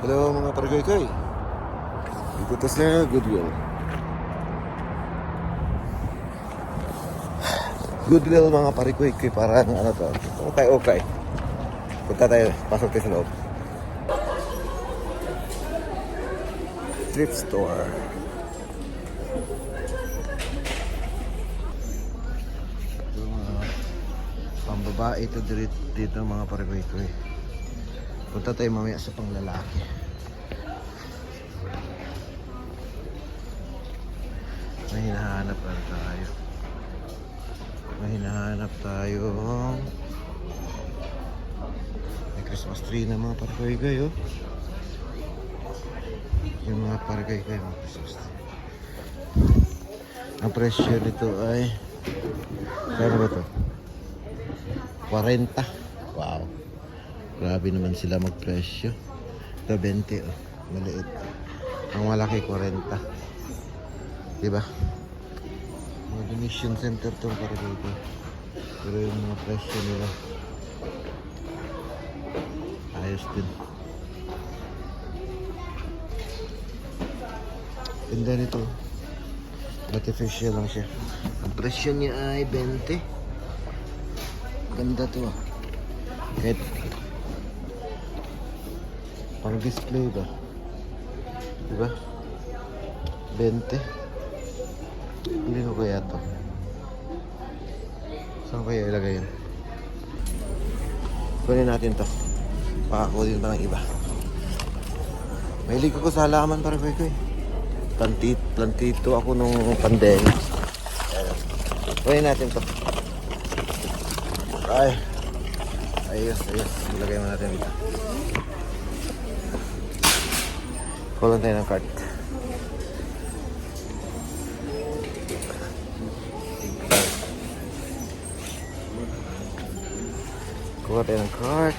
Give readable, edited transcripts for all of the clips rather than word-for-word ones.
Hello mga parikoy-koy. Ito sa Goodwill. Goodwill mga parikoy-koy, parang ano to, okay. Punta tayo, pasok tayo sa loob. Thrift store. Ito mga pambabae ito dito mga parikoy-koy. Punta tayo mamaya sa panglalaki. May hinahanap tayo. May hinahanap tayo. May Christmas tree na mga parikoy-koy, oh. Yung mga parikoy-koy, mga Christmas tree. Ang presyo nito ay kano ba to? 40. Wow. Grabe naman sila magpresyo. Ito 20, oh. Maliit. Ang malaki 40. Diba? Mga donation center to para dito. Pero yung mga presyo nila ayos din. Ganda nito. Artificial lang siya. Ang presyo niya ay 20. Ganda to, ah. Kahit pang display ba? Diba? 20. Hindi ko kaya to. Saan kaya ilagay yun? Kunin natin to. Pakakunin pa ng iba. Mahilig ko sa halaman para koy. Plantito ako nung pandemic. Kunin natin to. Ay. Ayos. Ilagay mo natin dito. Kulang tayo ng cart. Kuha tayo ng cart.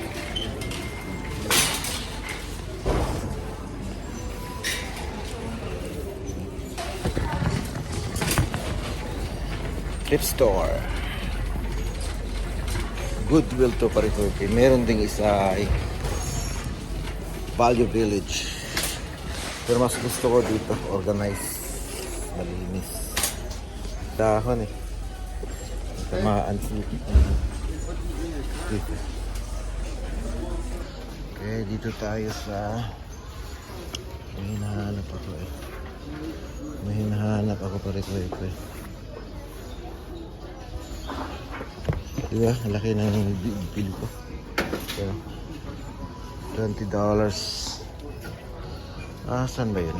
Thrift store. Goodwill to parikoy. Meron ding isa ay Value Village. Pero mas gusto ko dito, organized, malinis. Dahon eh. Tamaan dito. Okay, dito tayo sa may hinahanap ako eh. May hinahanap ako parikoy. Diba? Laki ng bili ko. So, $20. Saan ba yun?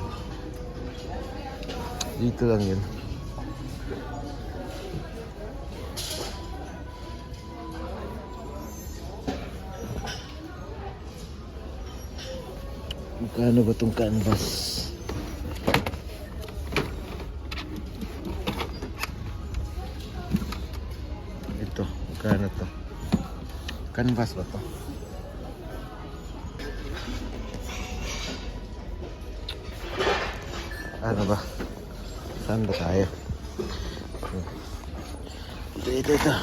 Dito lang yun. Magkano ba itong canvas? Ito, magkano to? Canvas ba to? Ano ba? Saan ba tayo? Ito.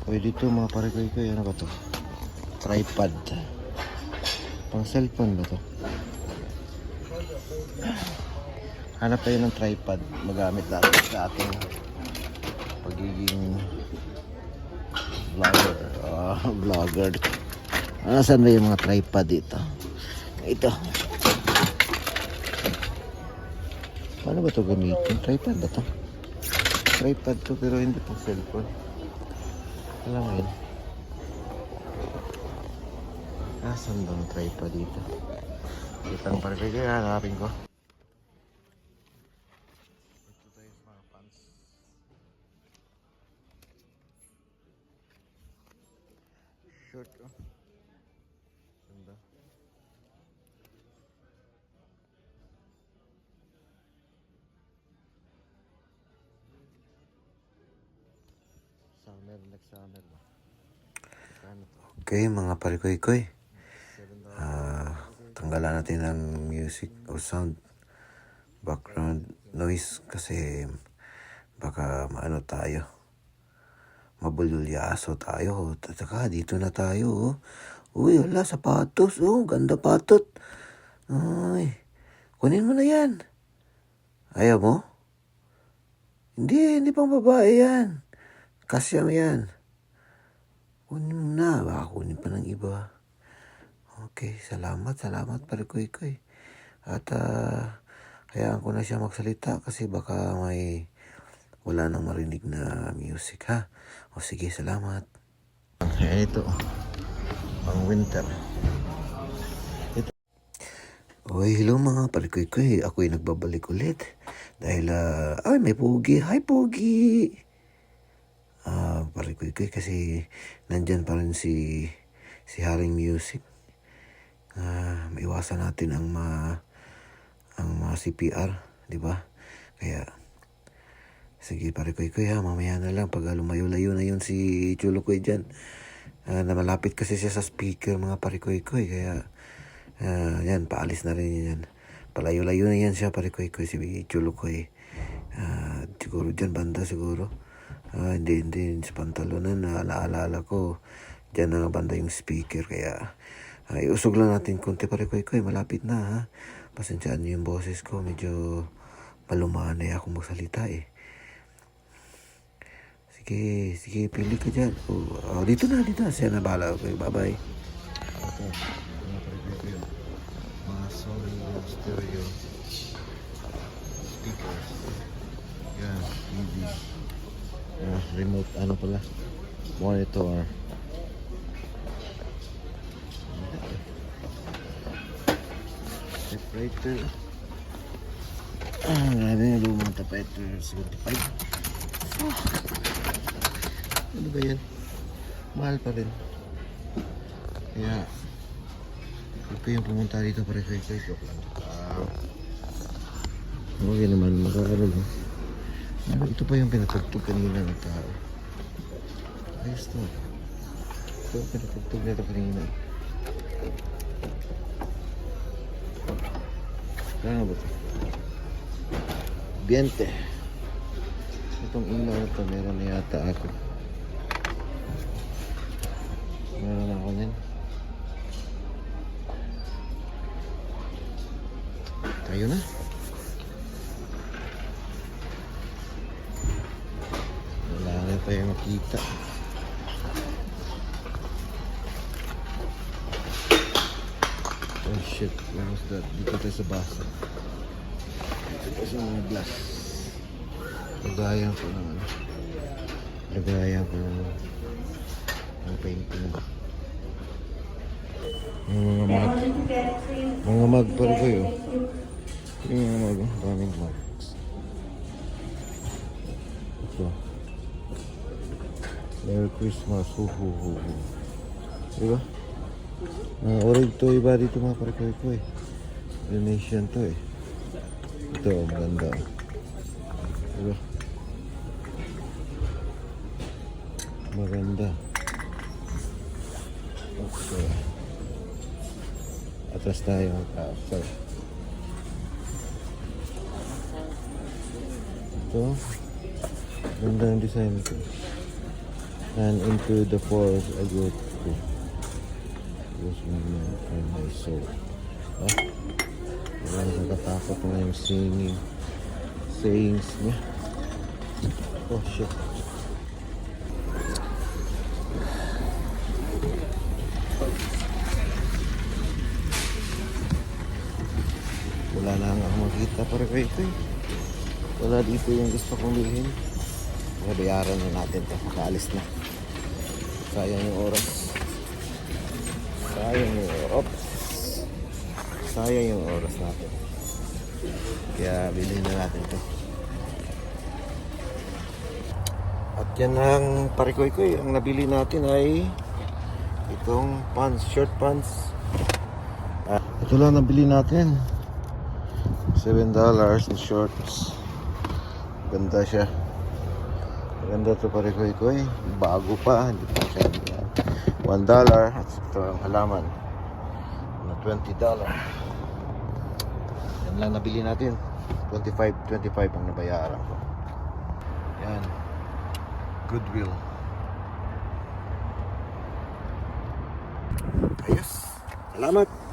Uy, dito mga parikoy-koy. Ano ba to? Tripod. Pang cellphone ba to? Hanap tayo ng tripod. Magamit natin sa ating pagiging vlogger. Vlogger. Saan ba yung mga tripod dito? Ito. Paano ba ito gamitin? Tripod ba ito? Tripod to pero hindi pang cellphone. Alam mo yun? Saan ba ang tripod dito? Itang parikoy ko, hanapin ko. Ito tayo sa mga pants. Short, oh. Ganda. Next summer ba? Okay, mga parikoy-koy. Tanggalan natin ng music o sound background noise kasi baka maano tayo, mabulyaso tayo. At saka dito na tayo. Oh. Uy, wala, sapatos. Oh, ganda patot. Ay, kunin mo na yan. Ayaw mo? Hindi pang babae yan. Kasya mo yan. Kunin mo na. Baka kunin pa ng iba. Okay, salamat Parikoy-koy. At hayaan ko na siya magsalita kasi baka wala nang marinig na music, ha? O sige, salamat. Ito, pang winter. Ito. Oy, hello mga Parikoy-koy. Ako'y nagbabalik ulit. Dahil, may Pogi. Hi, Pogi! Parikoy-koy kasi nandyan pa rin si Haring Music. Maiwasan natin ang mga CPR, di ba? Kaya sige Parikoy-koy ha, mamaya na lang pag lumayo-layo na yun si Chulukoy dyan. Na malapit kasi siya sa speaker mga Parikoy-koy, kaya yan, paalis na rin yan. Palayo-layo na yan siya Parikoy-koy, si Chulukoy. Siguro dyan banda siguro. Hindi sa pantalonan, naaalala ko dyan na banda yung speaker, kaya iusog lang natin konti Parikoy-koy, malapit na ha. Pasensyaan niyo yung boses ko, medyo malumaan na akong magsalita eh. Sige, pili ka dyan. Dito na, siya na bala. Okay, bye-bye. Okay, mga Parikoy-koy, mga Sony stereo speakers. Yan, TV. Remote, monitor. Typewriter. Grabe na lumang typewriter. 75. Ano ba yan? Mahal pa rin. Kaya huwag kayong pumunta dito para kay joke lang. Okay naman, makakaroon. Ito pa yung pinatugtog kanina ng tao. Ayos to. Ito yung pinatugtog nito kanina. Kaya ba ito? 20. Itong ilaw na ito, meron na yata ako. Meron ako yan. Tayo na. Wala na tayo makita. Oh shit, what was that? Dito tayo sa basa. Dito tayo sa mga glass. Lagayan ko ng painting. Mga mag para kayo. Yung mga mag, daming mags. Ito. Merry Christmas, hu. Diba? Orig to iba dito mga Parikoy-koy. Donation to eh. Ito, ang ganda. Diba? Maganda. Okay. Atras tayo. Sorry. Ito. Ganda ng design ito. And into the forest I go to. Goes my mind and my soul. Wala nakatakot na yung sayings niya. Oh shit. Wala na nga ako makita para kay ito eh. Wala dito yung gusto kong bilhin. Bayaran na natin ito. Makaalis na. Sayang yung oras. Sayang yung oras natin. Kaya bilhin na natin ito. At yan ang Parikoy-koy. Ang nabili natin ay itong pants, short pants. Ito lang nabili natin. $7 in shorts. Ganda siya. Ganda ito Parikoy-koy. Bago pa. Hindi pa siya. $1. At ito ang halaman na $20. Yan lang nabili natin. 25 ang nabayaran ko. Yan. Goodwill. Salamat.